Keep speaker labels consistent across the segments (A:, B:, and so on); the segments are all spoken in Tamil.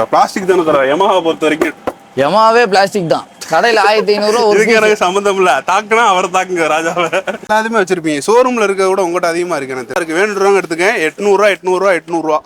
A: பிளாஸ்டிக் தானே தர யமஹா பொறுத்த வரைக்கும்.
B: யமாவே பிளாஸ்டிக் தான். கடையில் 1500 ஒரு
A: எனக்கு சம்மந்தம் இல்ல. தாக்குனா அவரை தாக்குங்க ராஜாவை. எல்லாத்தையுமே வச்சிருப்பீங்க. ஷோரூம்ல இருக்க கூட உங்கள்கிட்ட அதிகமா இருக்கு. எனக்கு வேணுன்றவங்க எடுத்துக்க. 800 800 800.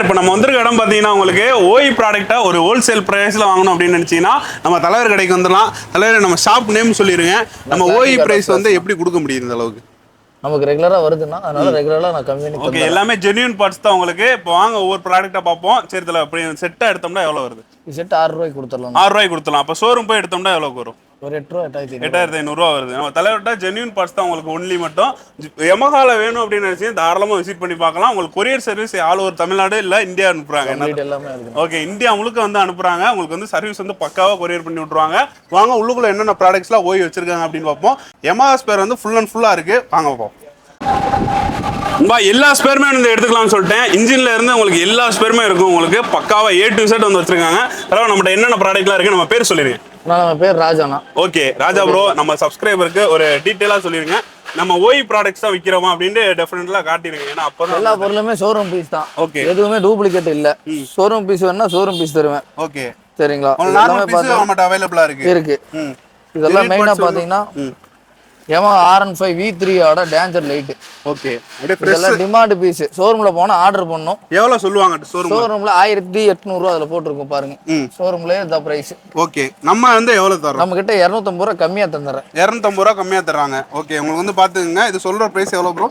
A: இப்போ நம்ம வந்திருக்க இடம் பார்த்தீங்கன்னா உங்களுக்கு ஓய் ப்ராடக்ட்டை ஒரு ஹோல்சேல் ப்ரைஸில் வாங்கணும் அப்படின்னு நினச்சிங்கன்னா நம்ம தலைவர் கடைக்கு வந்துடலாம். தலைவர் நம்ம ஷாப் நேம் சொல்லிடுங்க. நம்ம ஓய் ப்ரைஸ் வந்து எப்படி கொடுக்க முடியுது இந்த அளவுக்கு?
B: நமக்கு ரெகுலராக வருதுன்னா அதனால ரெகுலராக நான் கம்மி.
A: ஓகே, எல்லாமே ஜென்யூன் பார்ட்ஸ் தான் உங்களுக்கு. இப்போ வாங்க ஒவ்வொரு ப்ராடக்டாக பார்ப்போம். சரி தலை, அப்படி செட்டாக எடுத்தோம்னா எவ்வளோ வருது?
B: செட் 6 ரூபாய்க்கு கொடுத்துடலாம்.
A: 6 ரூபாய்க்கு கொடுத்துடலாம். அப்போ ஷோரூம் போய் எடுத்தோம்னா எவ்வளோக்கு வரும்?
B: ஒரு 8 ரூபா
A: 8500 வருது. நம்ம தலைவர்கிட்ட ஜென்யூன் பார்ட்ஸ் தான் உங்களுக்கு ஒன்லி மட்டும். யமஹால வேணும் அப்படின்னு நினைச்சு தாராளமாக விசிட் பண்ணி பார்க்கலாம். உங்களுக்கு courier service all over Tamil Nadu இல்லை இந்தியா அனுப்புறாங்க. ஓகே, இந்தியா முழுக்க வந்து அனுப்புறாங்க. உங்களுக்கு வந்து சர்வீஸ் வந்து பக்காவாக கொரியர் பண்ணி விட்ருவாங்க. வாங்க உள்ளுக்குள்ள என்னென்ன ப்ராடக்ட்ஸ்லாம் ஓய் வச்சிருக்காங்க அப்படின்னு பார்ப்போம். யமஹா ஸ்பேர் வந்து ஃபுல் அண்ட் ஃபுல்லாக இருக்கு. வாங்க பார்ப்போம். எல்லா ஸ்பேருமே வந்து எடுத்துக்கலாம்னு சொல்லிட்டேன். இன்ஜின்ல இருந்து உங்களுக்கு எல்லா ஸ்பேருமே இருக்கும். உங்களுக்கு பக்காவா A to Z வந்து வச்சிருக்காங்க. அதாவது நம்மகிட்ட என்னென்ன ப்ராடக்ட்லாம் இருக்கு நம்ம பேர் சொல்லிருங்க.
B: நம்ம பேர் ராஜாண்ணா.
A: ஓகே ராஜா ப்ரோ, நம்ம சப்ஸ்கிரைபருக்கு ஒரு டீட்டெயிலாக சொல்லிருங்க. நம்ம ஓய் ப்ராடக்ட்ஸ் தான் விற்கிறோமா அப்படின்னு டெஃபினெட்லா காட்டிடுங்க. ஏன்னா அப்போ
B: எல்லா பொருளுமே ஷோரூம் பீஸ் தான்.
A: ஓகே,
B: எதுவுமே டூப்ளிகேட் இல்ல. ஷோரூம் பீஸ் வேணா ஷோரூம் பீஸ் தருவேன்.
A: ஓகே
B: சரிங்களா?
A: எல்லாமே பார்த்தா நம்மட்ட அவைலபிளா இருக்கு.
B: இதெல்லாம் மெயினா பாத்தீங்கன்னா Yamaha R15 V3 ஓட டேஞ்சர் லைட்.
A: ஓகே,
B: இதெல்லாம் டிமாண்ட் பீஸ். ஷோரூம்ல போனா ஆர்டர் பண்ணோம்.
A: எவ்வளவு சொல்லுவாங்க
B: ஷோரூம்ல 1800 ரூபாய் அதுல போட்டுருக்கும் பாருங்க. ஷோரூம்லயே இந்த பிரைஸ்.
A: ஓகே, நம்ம வந்து எவ்வளவு தரோம்?
B: நம்ம கிட்ட 250 ரூபாய் கம்மியா தந்துறேன்.
A: 250 ரூபாய் கம்மியா தராங்க. ஓகே, உங்களுக்கு வந்து பாத்துக்கங்க. இது சொல்ற பிரைஸ் எவ்வளவு ப்ரோ?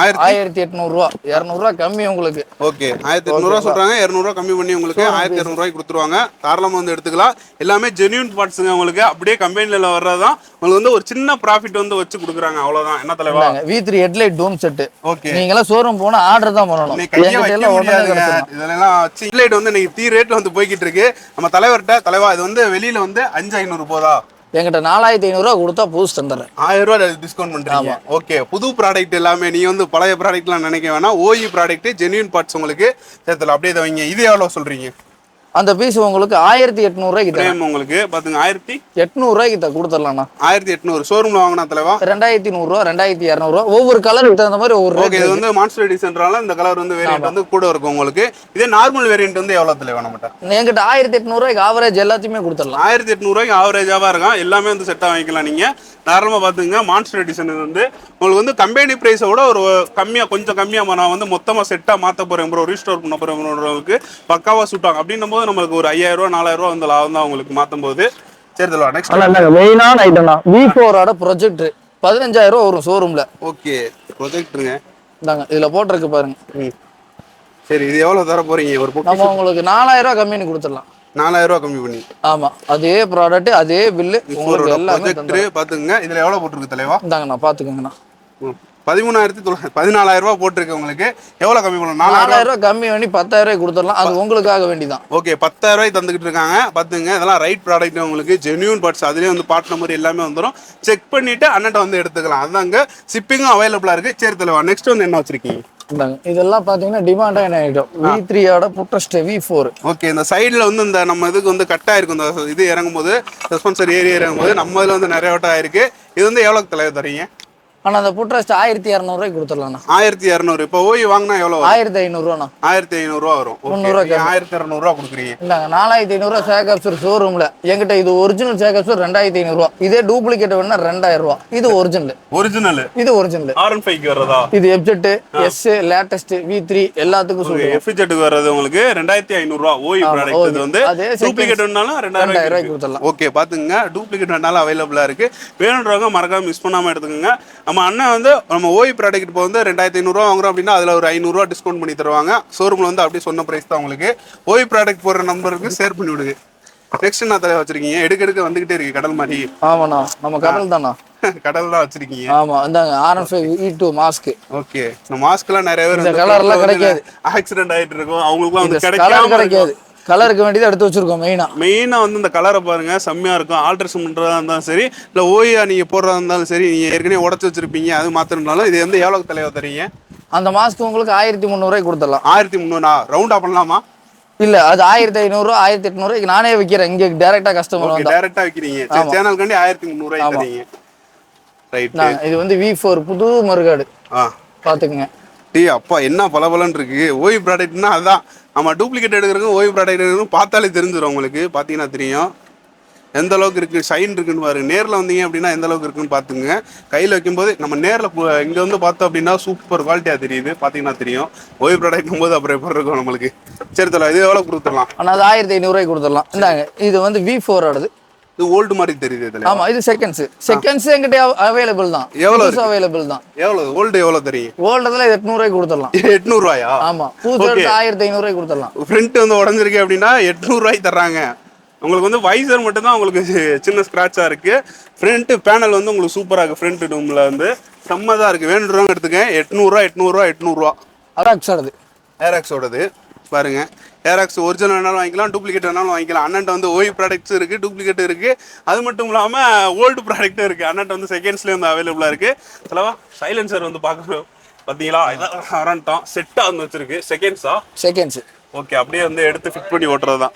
B: 1800 ரூபா. 200 ரூபாய் கம்மி உங்களுக்கு.
A: ஓகே, 1800 ரூபாய் சொல்றாங்க. 200 ரூபாய் கம்மி பண்ணி உங்களுக்கு 1200 ரூபாய்க்கு கொடுத்துருவாங்க. தாராளமா வந்து எடுத்துக்கலாம். எல்லாமே ஜென்யூன் பார்ட்ஸுங்க. உங்களுக்கு அப்படியே கம்பெனில வர்றதுதான். உங்களுக்கு வந்து ஒரு சின்ன ப்ராஃபிட் வந்து வச்சு கொடுக்குறாங்க. அவ்வளவுதான். என்ன தலைவா?
B: V3 ஹெட்லைட் டூம் செட்.
A: ஓகே,
B: நீங்க எல்லாம் ஷோரூம் போனா ஆர்டர் தான் பண்ணணும்.
A: இதெல்லாம் ஹெட்லைட் வந்து இன்னைக்கு தீ ரேட்ல வந்து போய்கிட்டு இருக்கு. நம்ம தலைவர்கிட்ட தலைவா இது வந்து வெளியில வந்து 5500 போதா?
B: என்கிட்ட 4500 ரூபா கொடுத்தா புதுசு தந்துடுறேன்.
A: 1000 ரூபாய் டிஸ்கவுண்ட் பண்றீங்க. ஓகே, புது ப்ராடக்ட் எல்லாமே. நீ வந்து பழைய ப்ராடக்ட்லாம் நினைக்க வேணாம். ஓய் ப்ராடக்ட் ஜென்யூன் பார்ட்ஸ் உங்களுக்கு சேர்த்துல அப்படியே வைங்க. இது எவ்வளவு சொல்றீங்க?
B: அந்த பீஸ் உங்களுக்கு 1800 ரூபாய்க்கு தரேன்.
A: உங்களுக்கு பாத்துங்க
B: 1800 ரூபாய்க்கு கொடுத்துடலாம்ண்ணா.
A: 1800 ஷோரூம்ல வாங்கினா தலைவா
B: 2100 ரூபா 2200 ரூபா. ஒவ்வொரு கலருக்கு தகுந்த மாதிரி ஒவ்வொரு ரேட்.
A: இது வந்து மான்ஸ்டர் எடிஷன்றால இந்த கலர் வந்து வேரியன்ட் வந்து கூட இருக்கும் உங்களுக்கு. இதே நார்மல் வேரியன்ட் வந்து எவ்வளவு தலைவா நம்மட்ட?
B: என்கிட்ட 1800 ரூபாய்க்கு ஆவரேஜ் எல்லாத்தையுமே கொடுத்துடலாம்.
A: 1800 ரூபாய்க்கு ஆவரேஜாவா இருக்கும். எல்லாமே வந்து செட்டா வாங்கிக்கலாம். நீங்க தாராளமா பாத்துங்க. மான்ஸ்டர் எடிஷன் வந்து உங்களுக்கு வந்து கம்பெனி பிரைஸை விட ஒரு கம்மியா, கொஞ்சம் கம்மியா நான் வந்து மொத்தமா செட்டா மாத்த போறேன் ப்ரோ, ரீஸ்டோர் பண்ண போறேன், பக்காவா சுட்டாங்க அப்படின்னும் போது நம்மளுக்கு ஒரு 5000 ரூபா 4000 ரூபா வந்து லாபம் தான் உங்களுக்கு மாத்தும் போது. சரி தலவா, நெக்ஸ்ட்
B: மெயினான ஐட்டம்னா V4 ஓட ப்ரொஜெக்டர் 15000 ரூபா வரும் ஷோரூம்ல.
A: ஓகே, ப்ரொஜெக்டருங்க.
B: இந்தாங்க இதுல போட்டுருக்கு பாருங்க.
A: சரி, இது எவ்வளவு தர போறீங்க? ஒரு
B: நம்ம உங்களுக்கு 4000 ரூபா கம்மி பண்ணி கொடுத்துடலாம்.
A: 4000 ரூபா கம்மி பண்ணி.
B: ஆமா, அதே ப்ராடக்ட் அதே பில்லு உங்களுக்கு எல்லாமே
A: ப்ரொஜெக்டர் பாத்துங்க. இதுல எவ்வளவு போட்டுருக்கு தலைவா?
B: இந்தாங்கண்ணா பாத்துக்கங்கண்ணா.
A: 14000 ரூபாய் போட்டிருக்கு. உங்களுக்கு எவ்வளவு கம்மி பண்ணலாம்?
B: 4000 ரூபாய் கம்மி பண்ணி 10000 ரூபாய் கொடுத்துடலாம். அது உங்களுக்காக வேண்டிதான்.
A: ஓகே, 10000 ரூபாய் தந்துகிட்டு இருக்காங்க. பாத்துங்க, இதெல்லாம் ரைட் ப்ராடக்ட். உங்களுக்கு ஜென்யூன் பார்ட்ஸ் அதுலயே வந்து பார்ட் நம்பர் எல்லாமே வந்துடும். செக் பண்ணிட்டு அண்ணன்ட்ட வந்து எடுத்துக்கலாம். அதுதாங்க ஷிப்பிங்கும் அவைலபிளா இருக்கு. சரி தலைவா, நெக்ஸ்ட் வந்து என்ன வச்சிருக்கீங்க?
B: இதெல்லாம் பாத்தீங்கன்னா டிமாண்டா என்ன ஐட்டம். V3 ஓட புட்டஸ்ட் V4.
A: ஓகே, இந்த சைடுல வந்து இந்த நம்ம இதுக்கு வந்து கட் ஆயிருக்கும். இந்த இது இறங்கும் போது ரெஸ்பான்சர் ஏரியா இறங்கும் போது நம்ம இதுல வந்து நிறைய வட்டம் ஆயிருக்கு. இது வந்து எவ்வளவு தலைவர் தரீங்க?
B: ஆனா அந்த புட்ரஸ்ட் 1200 ரூபாய்க்கு கொடுத்துடலாம்.
A: 1200. இப்போ ஓய் வாங்கினா எவ்வளவு?
B: 1500 ரூபா.
A: 1500 ரூபா வரும். 1200 ரூபா கொடுக்குறீங்க.
B: இல்லங்க 4500 ரூபா சேகப்சர் ஷோரூம்ல. என்கிட்ட இது ஒரிஜினல் சேகப்சர் 2500 ரூபா. இதே டூப்ளிகேட் வேணா 2000 ரூபா. இது ஒரிஜினல். இது ஒரிஜினல்.
A: R15 க்கு வரதா?
B: இது FZ S லேட்டஸ்ட் V3 எல்லாத்துக்கும் சொல்லுங்க.
A: FZ க்கு வரது உங்களுக்கு 2500 ரூபா ஓய் ப்ராடக்ட். இது வந்து டூப்ளிகேட் வேணாலும் 2000 ரூபாய்க்கு
B: கொடுத்துடலாம்.
A: ஓகே, பாத்துங்க. டூப்ளிகேட் வேணாலும் அவைலபிளா இருக்கு. வேணும்ன்றவங்க மறக்காம மிஸ் பண்ணாம எடுத்துக்கோங்க. நம்ம அண்ணன் வந்து நம்ம ஓய் ப்ராடக்ட் இப்போ வந்து 2500 ரூபா வாங்குறோம் அப்படின்னா அதில் ஒரு 500 ரூபா டிஸ்கவுண்ட் பண்ணி தருவாங்க. ஷோரூமில் வந்து அப்படியே சொன்ன ப்ரைஸ் தான் உங்களுக்கு. ஓய் ப்ராடக்ட் போடுற நம்பருக்கு ஷேர் பண்ணி விடுங்க. நெக்ஸ்ட் என்ன தலை வச்சிருக்கீங்க? எடுக்க வந்துகிட்டே இருக்கு கடல் மாதிரி.
B: ஆமாண்ணா, நம்ம கடல் தானா.
A: கடல் தான் வச்சிருக்கீங்க.
B: ஆமா இந்தாங்க R15E2 மாஸ்க்.
A: ஓகே. இந்த மாஸ்க்லாம் நிறைய பேர்
B: இந்த கலர்லாம் கிடைக்காது.
A: ஆக்சிடென்ட் ஆயிட்டு இருக்கும் அவங்களுக்குலாம் வந்து
B: கலர் கிடைக்காது. கலருக்கு வேண்டியதை எடுத்து வச்சிருக்கோம். மெயினா
A: வந்து இந்த கலரை பாருங்க செம்மையா இருக்கும். ஆல்ட்ரேஷன் பண்றதா இருந்தாலும் சரி இல்ல ஓயா நீங்க போடுறதா இருந்தாலும் சரி, நீங்க ஏற்கனவே உடச்சு வச்சிருப்பீங்க அது மாத்திரம்னாலும் இது வந்து எவ்வளவு தலைவா தரீங்க?
B: அந்த மாஸ்க் உங்களுக்கு 1300 கொடுத்துடலாம்.
A: 1300 ரவுண்டா பண்ணலாமா?
B: இல்ல அது 1500 1800 நானே விக்கிறேன். இங்க டைரக்டா கஸ்டமர் வந்து
A: டைரக்டா விக்கிறீங்க. சேனல் கண்டி 1300 தரீங்க. ரைட்.
B: இது வந்து V4 புது மறுகாடு. பாத்துக்கங்க.
A: அப்பா என்ன பலபலன்னு இருக்கு. ஓய் ப்ராடக்ட்னா அதான் நம்ம டூப்ளிகேட் எடுக்கிறதுக்கும் ஓய் ப்ராடக்ட் எடுக்கிறதுக்கும் பார்த்தாலே தெரிஞ்சிடும் உங்களுக்கு. பார்த்தீங்கன்னா தெரியும் எந்த அளவுக்கு இருக்குது, ஷைன் இருக்குன்னு பாருங்க. நேரில் வந்தீங்க அப்படின்னா எந்த அளவுக்கு இருக்குன்னு பார்த்துங்க. கையில் வைக்கும்போது நம்ம நேரில் இங்கே வந்து பார்த்தோம் அப்படின்னா சூப்பர் குவாலிட்டியாக தெரியுது. பார்த்தீங்கன்னா தெரியும். ஓய் ப்ராடக்ட்டும் போது அப்புறம் எப்படி இருக்கும் நம்மளுக்கு. சரி தலை, இது எவ்வளோ கொடுத்துடலாம்?
B: ஆனால் அது 1500 கொடுத்துடலாம். இந்தாங்க இது வந்து V4 ஆடுது.
A: இது ஓல்டு மாதிரி தெரியுது இதுல.
B: ஆமா இது செகண்ட்ஸ் என்கிட்ட அவைலபிள் தான்.
A: எவ்வளவு
B: அவைலபிள் தான்.
A: எவ்வளவு ஓல்டு எவ்வளவு தெரியும்?
B: ஓல்டுல 800 கொடுத்துடலாம்.
A: 800
B: ஆமா புது 1500 கொடுத்துடலாம்.
A: ஃப்ரண்ட் வந்து உடைஞ்சிருக்கு அப்படின்னா 800 தர்றாங்க. உங்களுக்கு வந்து வைசர் மட்டும் தான் உங்களுக்கு சின்ன ஸ்கிராட்சா இருக்கு. ஃப்ரண்ட் பேனல் வந்து உங்களுக்கு சூப்பரா இருக்கு. ஃப்ரண்ட் டூம்ல வந்து செம்மதா இருக்கு. வேணும்ன்றவங்க எடுத்துக்க. 800
B: அராக்ஸ் ஆடுது.
A: ஏராக்ஸோடது பாருங்க. ஏராக்ஸ் ஒரிஜினல் வேணாலும் வாங்கிக்கலாம், டூப்ளிகேட் வேணாலும் வாங்கிக்கலாம். அண்ணன்ட்ட வந்து ஓய் ப்ராடக்ட்ஸ் இருக்கு, டூப்ளிகேட் இருக்கு. அது மட்டும் இல்லாம ஓல்டு ப்ராடக்ட்டும் இருக்கு. அண்ணன்ட்ட வந்து செகண்ட்ஸ்லேயே வந்து அவைலபிளா இருக்கு. தலைவா சைலன்சர் வந்து பார்க்கணும் பார்த்தீங்களா? இதான் அரண்டம் செட்டாக வந்து வச்சிருக்கு. Seconds okay. அப்படியே வந்து எடுத்து ஃபிட் பண்ணி ஓட்டுறது தான்.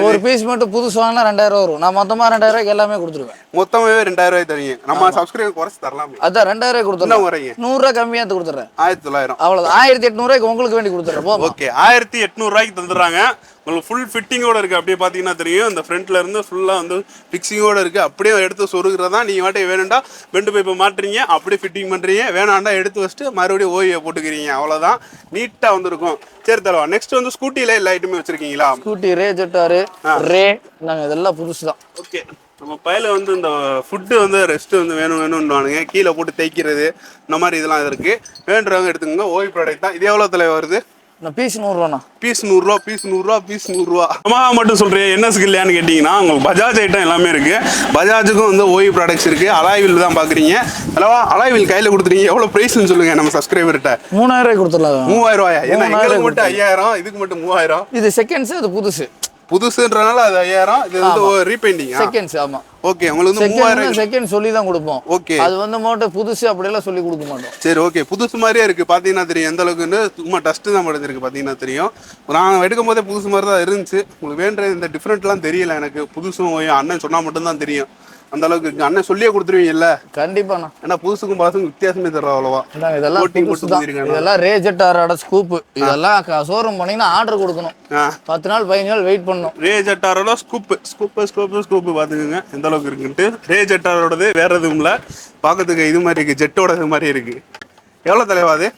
B: ஒரு பீஸ் மட்டும் புதுசு வாங்கினா 2000 வரும். நான் மொத்தமா 2000 எல்லாமே கொடுத்துருவேன்.
A: மொத்தமாவே 2000 தரீங்க. நம்ம சப்ஸ்கிரைபர் குறைச்சு தரலாம்.
B: அதான் 2000 கொடுத்துறேன். 100 கம்மியா கொடுத்துறேன்.
A: 1900
B: அவ்வளவு. 1800 உங்களுக்கு வேண்டி கொடுத்துறேன்.
A: ஓகே 1800 தந்துடுறாங்க. உங்களுக்கு ஃபுல் ஃபிட்டிங்கோட இருக்கு. அப்படியே பார்த்தீங்கன்னா தெரியும். இந்த ஃப்ரண்ட்ல இருந்து ஃபுல்லாக வந்து ஃபிக்ஸிங்கோட இருக்கு. அப்படியே எடுத்து சொருகிறதா. நீங்கள் வாட்டி வேணும்டா பெண்டு பைப்பை மாட்டுறீங்க, அப்படியே ஃபிட்டிங் பண்ணுறீங்க. வேணாண்டா எடுத்து வச்சுட்டு மறுபடியும் ஓயை போட்டுக்கிறீங்க. அவ்வளோதான், நீட்டாக வந்துருக்கும். சரி தரவா. நெக்ஸ்ட் வந்து ஸ்கூட்டியில் எல்லா ஐட்டமே வச்சிருக்கீங்களா?
B: ஸ்கூட்டி ரே ஜெட்டாரு ரே நாங்கள் இதெல்லாம் புதுசு தான்.
A: ஓகே. நம்ம பையில வந்து இந்த ஃபுட்டு வந்து ரெஸ்ட்டு வந்து வேணும்னுவானுங்க. கீழே போட்டு தைக்கிறது இந்த மாதிரி இதெல்லாம் இருக்கு. வேண்டுறவங்க எடுத்துக்கோங்க. ஓய் ப்ராடக்ட் தான். இது எவ்வளோ தலை வருது?
B: பீஸ் 100
A: பீஸ் 100 அம்மா மட்டும் சொல்றேன். என்ன ஸ்கில்லையான்னு கேட்டீங்கன்னா உங்களுக்கு பஜாஜ் ஐட்டம் எல்லாமே இருக்கு. பஜாஜுக்கும் வந்து ஓய் ப்ராடக்ட்ஸ் இருக்கு. அலாய்வில் தான் பாக்குறீங்க. அல்லவா அலாய்வில் கையில கொடுத்துறீங்க. எவ்வளவு பிரைஸ்னு சொல்லுங்க நம்ம சப்ஸ்கிரைபர்கிட்ட.
B: 3000 கொடுத்துடலாம்.
A: 3000 ஏன்னா எங்களுக்கு மட்டும் 5000, இதுக்கு மட்டும் 3000.
B: இது செகண்ட்ஸ், அது
A: புதுசுன்றனால அது 5000. இது வந்து ரீபெயிண்டிங்
B: செகண்ட்ஸ். ஆமா
A: ஓகே. உங்களுக்கு வந்து 3000
B: செகண்ட் சொல்லி தான் கொடுப்போம்.
A: ஓகே.
B: அது வந்து மோட்டோ புதுசு அப்படி எல்லாம் சொல்லி கொடுக்க மாட்டோம்.
A: சரி ஓகே. புதுசு மாதிரியே இருக்கு. பாத்தீங்கன்னா தெரியும் எந்த அளவுக்குன்னு. சும்மா டஸ்ட் தான் படுத்திருக்கு. பாத்தீங்கன்னா தெரியும். நான் எடுக்கும் போதே புதுசு மாதிரி தான் இருந்துச்சு. உங்களுக்கு வேண்ட இந்த டிஃப்ரெண்ட்லாம் தெரியல எனக்கு. புதுசும் அண்ணன் சொன்னா மட்டும் தான் தெரியும். அந்த அளவுக்கு இருக்கு. அண்ணன் சொல்லியே கொடுத்துருவீங்கல்ல?
B: கண்டிப்பாண்ணா.
A: ஏன்னா புதுசுக்கும் பழசுக்கும் வித்தியாசமே தெரியல அவ்வளவா.
B: இதெல்லாம் ரே ஜெட்டாரோட ஸ்கூப். இதெல்லாம் ஷோரூம் பண்ணீங்கன்னா ஆர்டர் கொடுக்கணும். 10 நாள் 15 நாள் வெயிட் பண்ணணும்.
A: ரே ஜெட்டாரோட ஸ்கூப் பாத்துக்கோங்க எந்த அளவுக்கு இருக்குன்ட்டு. ரே ஜெட்டாரோடது வேற எதுவும் இல்ல. பாக்கிறதுக்கு இது மாதிரி இருக்கு. ஜெட்டோட இது மாதிரி இருக்கு. எவ்வளவு தலைவா அது?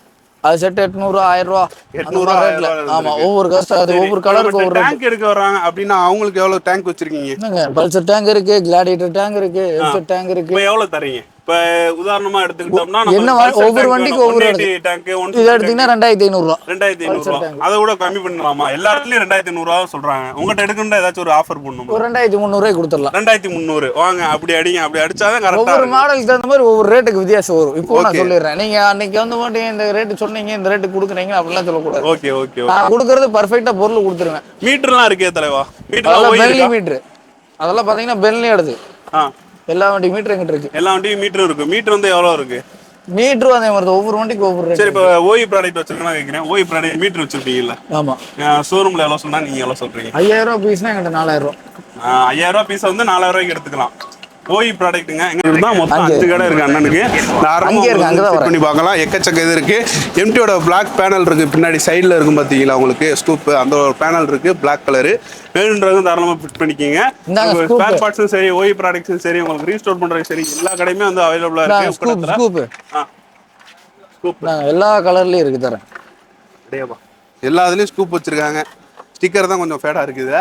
B: அது செட் 800 1000 ஆமா. ஒவ்வொரு கஸ்டமர் ஒவ்வொரு கலருக்கு ஒரு
A: டேங்க் எடுக்க வராங்க அப்படின்னா அவங்களுக்கு எவ்வளவு டேங்க் வச்சிருக்கீங்க?
B: பல்சர் டேங்க் இருக்கு, கிளாடியேட்டர் டேங்க் இருக்கு, எஃப்செட் டேங்க் இருக்கு.
A: இப்போ எவ்வளவு தரீங்க? இப்போ உதாரணமா எடுத்துக்கிட்டோம்னா
B: என்ன ஒவ்வொரு வண்டிக்கு ஒவ்வொரு டேங்க். இது எடுத்தீங்கன்னா 2500
A: 2500. அதை கூட கம்மி பண்ணலாமா? எல்லா இடத்துலயும் 2500 சொல்றாங்க. உங்ககிட்ட எடுக்கணும்னா ஏதாச்சும் ஒரு ஆஃபர் பண்ணணும்.
B: ஒரு 2300 கொடுத்துடலாம்.
A: 2300 வாங்க. அப்படி அடிங்க. அப்படி அடிச்சாதான் கரெக்டா.
B: ஒவ்வொரு மாடலுக்கு தகுந்த மாதிரி ஒவ்வொரு ரேட்டுக்கு வித்தியாசம் வரும். இப்போ நான் சொல்லிடுறேன். நீங்க அன்னைக்கு வந்து மாட்டீங்க இந்த ரேட்டு சொன்னீங்க, இந்த ரேட்டு கொடுக்குறீங்க அப்படிலாம் சொல்லக்கூடாது.
A: Okay okay.
B: நான் கொடுக்கறது பர்ஃபெக்ட்டா பொருள் கொடுத்துருவேன்.
A: மீட்டர்லாம் இருக்கே தலைவா.
B: பென்லி மீட்டர் அதெல்லாம் பாத்தீங்கன்னா பென்லி ஆடுது. எல்லா வண்டி மீட்டர் எங்கிட்ட இருக்கு.
A: எல்லா வண்டியும் மீட்டர் இருக்கு. மீட்டர் வந்து எவ்வளவு இருக்கு?
B: மீட்டரும் அதே மாதிரி ஒவ்வொரு வண்டிக்கு ஒவ்வொரு ரேட்.
A: சரி இப்போ ஓய் ப்ராடக்ட் வச்சிருக்கேன்னா கேட்குறேன். ஓய் ப்ராடக்ட் மீட்டர் வச்சிருப்பீங்கல்ல?
B: ஆமா.
A: ஷோரூம்ல எவ்வளவு சொன்னா நீங்க எவ்வளவு சொல்றீங்க?
B: 5000 பீஸ்னா எங்கிட்ட 4000.
A: 5000 பீஸ் வந்து 4000 எடுத்துக்கலாம். ஓய் ப்ராடக்ட்டுங்க. எங்களுக்கு தான் மொத்தம் 5 கடை இருக்கு அண்ணனுக்கு. செக் பண்ணி பார்க்கலாம். எக்கச்சக்க இது இருக்கு. எம்டியோட பிளாக் பேனல் இருக்கு. பின்னாடி சைடில் இருக்கும் பார்த்தீங்களா உங்களுக்கு ஸ்கூப். அந்த ஒரு பேனல் இருக்கு பிளாக் கலரு. வேணுன்றது தாராளமாக ஃபிட் பண்ணிக்கிங்க. ஸ்பேர் பார்ட்ஸும் சரி, ஓய் ப்ராடக்ட்ஸும் சரி, உங்களுக்கு ரீஸ்டோர் பண்ணுறது சரி, எல்லா கடையுமே வந்து அவைலபிளாக இருக்கு.
B: ஸ்கூப் எல்லா கலர்லையும் இருக்கு தரேன்.
A: எல்லா இதுலேயும் ஸ்கூப் வச்சிருக்காங்க. ஸ்டிக்கர் தான் கொஞ்சம் ஃபேடாக இருக்குது.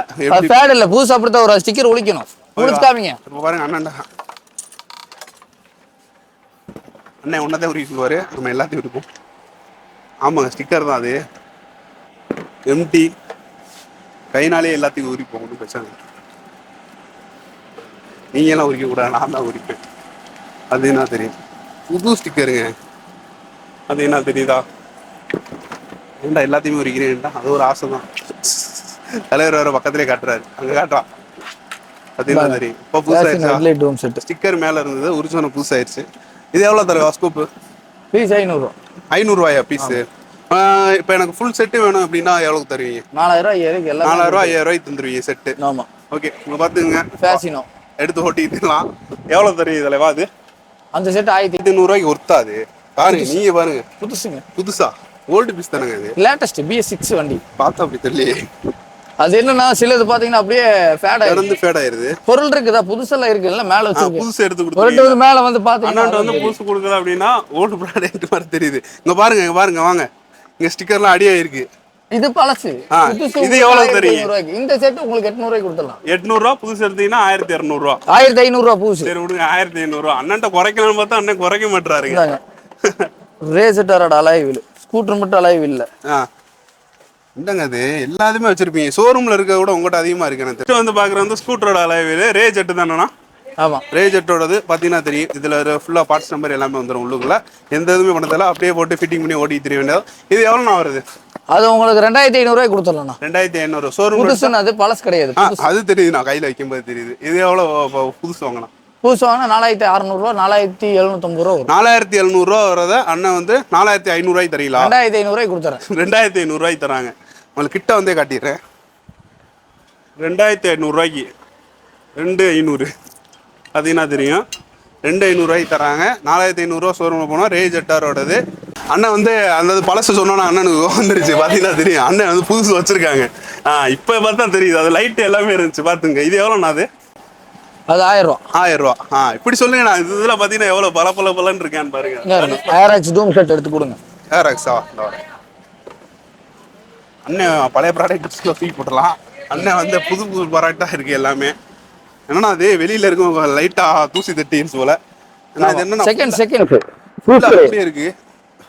B: ஃபேட் இல்லை, புதுசு அப்படித்தான் ஒரு ஸ்டிக்கர் ஒழிக்கணும். காமிங்க.
A: இப்போ பாருங்க அண்ணன்டா. அண்ணன் ஒன்னதான் உரிக்குவாரு. நம்ம எல்லாத்தையும் இருக்கும். ஆமாங்க ஸ்டிக்கர் தான் அது. எம்டி கைனாலே எல்லாத்தையும் உரிப்போம். ஒன்றும் பிரச்சனை. நீங்க எல்லாம் உரிக்க கூடாது. நான் தான் உரிப்பேன். அது என்ன தெரியும்? புது ஸ்டிக்கருங்க. அது என்ன தெரியுதா? ஏன்டா எல்லாத்தையுமே உரிக்கிறேன்டா, அது ஒரு ஆசை தான். தலைவர் வேற பக்கத்துலேயே காட்டுறாரு, அங்கே காட்டுறான். அது என்ன தெரியும்? இப்போ புதுசாயிருச்சா? ஸ்டிக்கர் மேலே இருந்தது, ஒரிஜினல் புதுசாயிருச்சு. இது எவ்வளோ தலைவா ஸ்கூப்பு?
B: பீஸ் 500.
A: 500 பீஸு. இப்போ எனக்கு ஃபுல் செட்டு வேணும் அப்படின்னா எவ்வளோக்கு தருவீங்க?
B: 4000 5000 எல்லாம்
A: 4000 5000 தந்துருவீங்க செட்டு.
B: ஆமா.
A: ஓகே, உங்க பார்த்துங்க.
B: ஃபேஷினோ
A: எடுத்து ஓட்டிக்கலாம். எவ்வளோ தருவீங்க தலைவா அது?
B: அந்த செட்
A: 1500 ஒர்த்தாது. பாருங்க, நீங்க பாருங்க.
B: புதுசுங்க.
A: புதுசா? ஓல்டு பீஸ் தானங்க இது?
B: லேட்டஸ்ட் BS6 வண்டி.
A: பார்த்தா அப்படி தெரியலையே.
B: அது என்னன்னா சிலது பாத்தீங்கன்னா அப்படியே
A: ஃபேட் ஆயிருது.
B: பொருள் இருக்குதா புதுசெல்லாம் இருக்கு இல்ல மேல வச்சிருக்கு.
A: புதுசு எடுத்து கொடுத்து
B: மேல வந்து பாத்தீங்கன்னா
A: அண்ணாண்ட வந்து புதுசு கொடுக்குது அப்படின்னா ஓல்டு ப்ராடக்ட் மாதிரி தெரியுது. இங்க பாருங்க, இங்க பாருங்க, வாங்க. இங்க ஸ்டிக்கர்லாம் அடியாயிருக்கு.
B: இது பழசு.
A: இது எவ்வளவு தெரியும்?
B: இந்த செட் உங்களுக்கு 800 கொடுத்துடலாம்.
A: 800 புதுசு எடுத்தீங்கன்னா 1200.
B: 1500 புதுசு.
A: சரி விடுங்க, 1500. அண்ணன்ட்ட குறைக்கலாம்னு பார்த்தா அண்ணன் குறைக்க மாட்டாருங்க.
B: ரேசட்டரோட அலைவில் ஸ்கூட்டர் மட்டும் அலைவில் இல்ல.
A: இந்தங்க அது எல்லாத்தையுமே வச்சிருப்பீங்க. ஷோரூம்ல இருக்க கூட உங்ககிட்ட அதிகமா இருக்கு. எனக்கு வந்து பாக்குற வந்து ஸ்கூட்டரோட அலைவில் ரே ஜெட் தானேண்ணா?
B: ஆமா,
A: ரே ஜெட்டோடது பாத்தீங்கன்னா தெரியும். இதுல ஃபுல்லா பார்ட்ஸ் நம்பர் எல்லாமே வந்துடும் உள்ளுக்குள்ள. எந்த இதுவுமே பண்ணதில்ல, அப்படியே போட்டு ஃபிட்டிங் பண்ணி ஓட்டி தெரிய வேண்டியது. இது எவ்வளோண்ணா வருது?
B: அது உங்களுக்கு 2500 கொடுத்துடலாம்.
A: 2500 ஷோரூம்
B: புதுசு. அது பழசு கிடையாது.
A: அது தெரியுது, நான் கையில வைக்கும்போது தெரியுது. இது எவ்வளவு புதுசு வாங்கலாம்?
B: புதுசு வாங்கினா 4600 4750 வரும்.
A: 4700 வரத அண்ணன் வந்து 4500 தரீங்களா?
B: 2500 கொடுத்துறேன்.
A: 2500 தராங்க. உங்களுக்கு கிட்ட வந்தே காட்டிடுறேன். 2500 2500 அது என்ன தெரியும்? 2500 தராங்க. 4500 ஷோரூமில் போனால் ரே ஜெட்டாரோடது. அண்ணன் வந்து அந்த பழசு சொன்னோன்னா அண்ணனுக்கு வந்துருச்சு. பார்த்தீங்கன்னா தெரியும், அண்ணன் வந்து புதுசு வச்சிருக்காங்க. இப்போ பார்த்தா தெரியுது, அது லைட்டு எல்லாமே இருந்துச்சு. பார்த்துங்க. இது எவ்வளோண்ணா?
B: அது 1000 ரூபா.
A: 1000 ரூபா. இப்படி சொல்லுங்க. நான் இதுல பார்த்தீங்கன்னா எவ்வளோ பலன்னு இருக்கேன்னு பாருங்க.
B: ஏராக்ஸ் டூம் செட் எடுத்து கொடுங்க.
A: ஏராக்ஸா? அண்ணன் பழைய ப்ராடக்ட் தூக்கி போட்டலாம். அண்ணன் வந்து புது புது ப்ராடக்டாக இருக்கு எல்லாமே. என்னன்னா அது வெளியில இருக்கும் லைட்டா தூசி தட்டின்னு போல.
B: செகண்ட்
A: அப்படியே இருக்கு.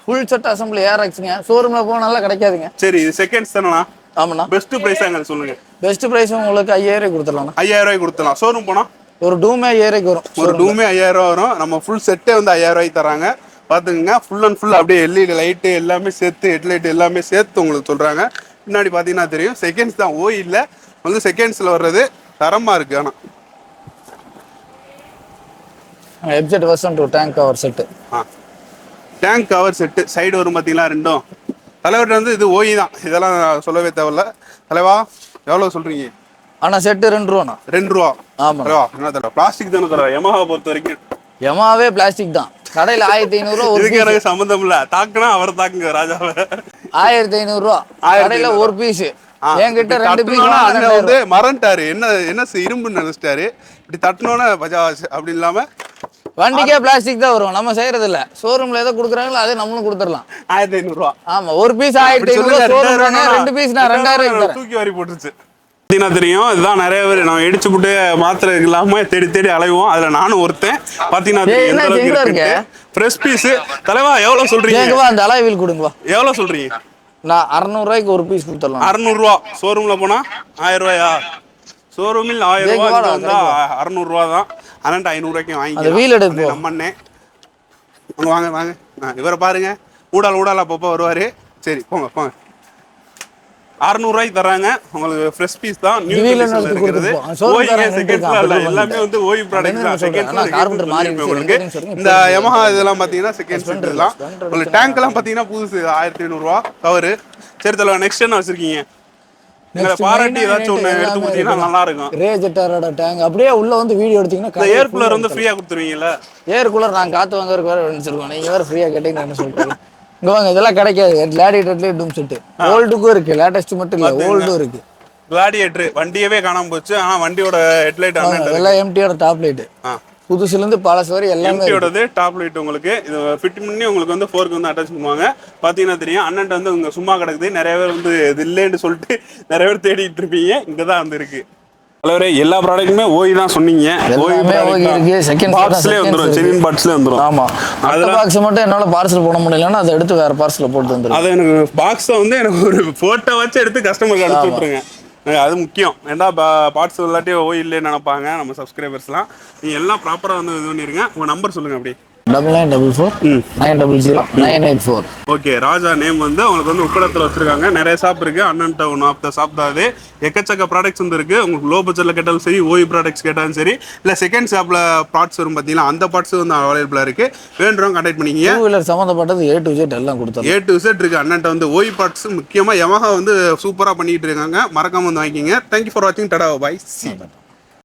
B: ஃபுல் செட் அசெம்பிளி ஏராக்ஸ்ங்க. ஷோரூம்ல போனால கிடைக்காதுங்க.
A: சரி, இது செகண்ட்ஸ் தானே?
B: ஆமாண்ணா.
A: பெஸ்ட் பிரைஸாங்க சொல்லுங்க.
B: பெஸ்ட் பிரைஸ் உங்களுக்கு 5000 கொடுத்துடலாம்.
A: 5000 கொடுத்துடலாம். ஷோரூம் போனா
B: ஒரு டூமே 5000 வரும்.
A: ஒரு டூமே 5000 வரும். நம்ம ஃபுல் செட்டே வந்து 5000 தராங்க. பார்த்துக்குங்க. ஃபுல் அண்ட் ஃபுல் அப்படியே எல்இடி லைட்டு எல்லாமே சேர்த்து, ஹெட்லைட் எல்லாமே சேர்த்து உங்களுக்கு சொல்றாங்க. பின்னாடி பார்த்தீங்கன்னா தெரியும், செகண்ட்ஸ் தான். இல்லை வந்து செகண்ட்ஸில் வர்றது தரமாக இருக்கு. ஆனால்
B: FZ version 2 tank cover set.
A: Tank cover set side வரும் பார்த்தீங்களா ரெண்டும். தலைவர்கிட்ட வந்து இது தான். இதெல்லாம் சொல்லவே தேவையில்ல. தலைவா எவ்வளோ சொல்றீங்க?
B: ஆனால் செட்டு 2 ரூபாண்ணா.
A: 2 ரூபா?
B: ஆமாம்.
A: என்ன தர பிளாஸ்டிக் தானே தர? யமஹா பொறுத்த வரைக்கும்
B: யமாவே பிளாஸ்டிக் தான். கடையில் 1500
A: இதுக்கு எனக்கு சம்மந்தம் இல்லை. தாக்குனா அவர் தாக்குங்க ராஜாவை.
B: 1500 கடையில் ஒரு பீஸ். என்கிட்ட 2 பீஸ்
A: வந்து மறந்துட்டாரு. என்ன இரும்பு நினைச்சிட்டாரு. இப்படி தட்டினோன்னு பஜாஜ் அப்படி இல்லாம
B: வண்டிக்கே பிளாஸ்டிக் தான் வரும். நம்ம செய்யறது இல்ல. ஷோரூம்ல ஏதோ கொடுக்குறாங்களோ அதே நம்மளும் கொடுத்துடலாம்.
A: 1500.
B: ஆமா, ஒரு பீஸ் 1500. 2 பீஸ் நான் 2000
A: தூக்கி வாரி போட்டுருச்சு. தெரியும். இதுதான் நிறைய பேர் நம்ம இடிச்சு போட்டு மாத்திரை இல்லாம தேடி அலைவோம். அதுல நானும் ஒருத்தன். பாத்தீங்கன்னா ஃப்ரெஷ் பீஸ். தலைவா எவ்வளவு சொல்றீங்க?
B: அந்த அலைவில் கொடுங்க.
A: எவ்வளவு சொல்றீங்க?
B: நான் 600 ஒரு பீஸ் கொடுத்துடலாம்.
A: 600. ஷோரூம்ல போனா 1000. ஷோரூமில் 1000 வந்தா 600 தான். அண்ணன் 500 வாங்கி நம்ம அண்ணன். வாங்க இவரை பாருங்க. ஊடால அப்பப்போ வருவாரு. சரி போங்க. 600 தராங்க. உங்களுக்கு ஃப்ரெஷ் பீஸ் தான். நியூ இருக்கிறது. எல்லாமே வந்து ஓய் ப்ராடக்ட் தான். செகண்ட்ஸ் உங்களுக்கு இந்த யமஹா இதெல்லாம் பாத்தீங்கன்னா செகண்ட்ஸ் இதெல்லாம். உங்களுக்கு டேங்க் எல்லாம் பாத்தீங்கன்னா புதுசு 1500 கவரு. சரி தல, நெக்ஸ்ட் என்ன வச்சிருக்கீங்க? நீங்க பாராட்டி ஏதாச்சும் ஒண்ணு எடுத்து கொடுத்தீங்கன்னா நல்லா இருக்கும்.
B: ரே ஜெட்டாரோட டேங்க் அப்படியே உள்ள வந்து வீடியோ எடுத்தீங்கன்னா
A: ஏர் கூலர் வந்து ஃப்ரீயா கொடுத்துருவீங்கல்ல?
B: ஏர் கூலர் நான் காத்து வாங்குறதுக்கு வேற நினைச்சிருக்கோம். நீங்க வேற ஃப்ரீயா கேட்டீங்கன்னு என்ன சொல்றீங்க? இங்க வாங்க, இதெல்லாம் கிடைக்காது. கிளாடியேட்டர்லயே டூம் செட். ஓல்டுக்கும் இருக்கு, லேட்டஸ்ட் மட்டும் இல்ல, ஓல்டும் இருக்கு.
A: கிளாடியேட்டர் வண்டியவே காணாம போச்சு. ஆனா வண்டியோட ஹெட்லைட்
B: எல்லாம் எம்டியோட டாப் லைட். புதுசுல இருந்து பழசு வரை எல்லாமே
A: எம்டியோடது டாப் லைட். உங்களுக்கு இது ஃபிட் பண்ணி உங்களுக்கு வந்து ஃபோர்க்கு வந்து அட்டாச் பண்ணுவாங்க. பாத்தீங்கன்னா தெரியும். அண்ணன் வந்து உங்க சும்மா கிடக்குது. நிறைய பேர் வந்து இது இல்லைன்னு சொல்லிட்டு நிறைய பேர் தேடிட்டு இருப்பீங்க. இங்கதான் வந்து இருக்கு. தலைவரே எல்லா ப்ராடக்ட்டுமே ஓய் தான் சொன்னீங்க. ஓய்
B: இருக்கு. செகண்ட்
A: பாக்ஸ்லயே வந்துரும். செகண்ட் பாக்ஸ்லயே வந்துரும்.
B: ஆமா, அந்த பாக்ஸ் மட்டும் என்னால பார்சல் போட முடியலன்னா அதை எடுத்து வேற பார்சல்ல போட்டு வந்துரும்.
A: அது எனக்கு பாக்ஸை வந்து எனக்கு ஒரு போட்டோ வச்சு எடுத்து கஸ்டமருக்கு அனுப்பிச்சு விட்டுருங்க. அது முக்கியம். ஏன்டா பார்ட்ஸ் இல்லாட்டி இல்லைன்னு நினைப்பாங்க நம்ம சப்ஸ்கிரைபர்ஸ்லாம். நீங்கள் எல்லாம் ப்ராப்பராக வந்து இது பண்ணிடுங்க. உங்கள் நம்பர் சொல்லுங்கள் அப்படி.
B: 9944 900 984.
A: ஓகே, ராஜா நேம் வந்து அவங்களுக்கு வந்து உக்கடத்தில் வச்சிருக்காங்க. நிறைய ஷாப் இருக்கு. அண்ணன் டவுன் ஆஃப் த ஷாப் தான் அது. எக்கச்சக்க ப்ராடக்ட்ஸ் வந்து இருக்கு. உங்களுக்கு லோ பட்ஜெட்டில் கேட்டாலும் சரி, ஓய் ப்ராடக்ட்ஸ் கேட்டாலும் சரி, இல்லை செகண்ட் ஷாப்பில் பார்ட்ஸ் வரும் பார்த்தீங்களா, அந்த பார்ட்ஸ் வந்து அவைலபிளாக இருக்கு. வேண்டுறவங்க கான்டாக்ட் பண்ணிக்கிங்க.
B: டூ வீலர் சம்மந்தப்பட்டது A to Z எல்லாம் கொடுத்தாங்க.
A: A to Z இருக்கு அண்ணன்ட்ட வந்து. ஓய் பார்ட்ஸ் முக்கியமாக யமஹா வந்து சூப்பராக பண்ணிட்டு இருக்காங்க. மறக்காம வந்து வாங்கிக்கிங்க. தேங்க்யூ ஃபார் வாட்சிங். டடா பாய். சி.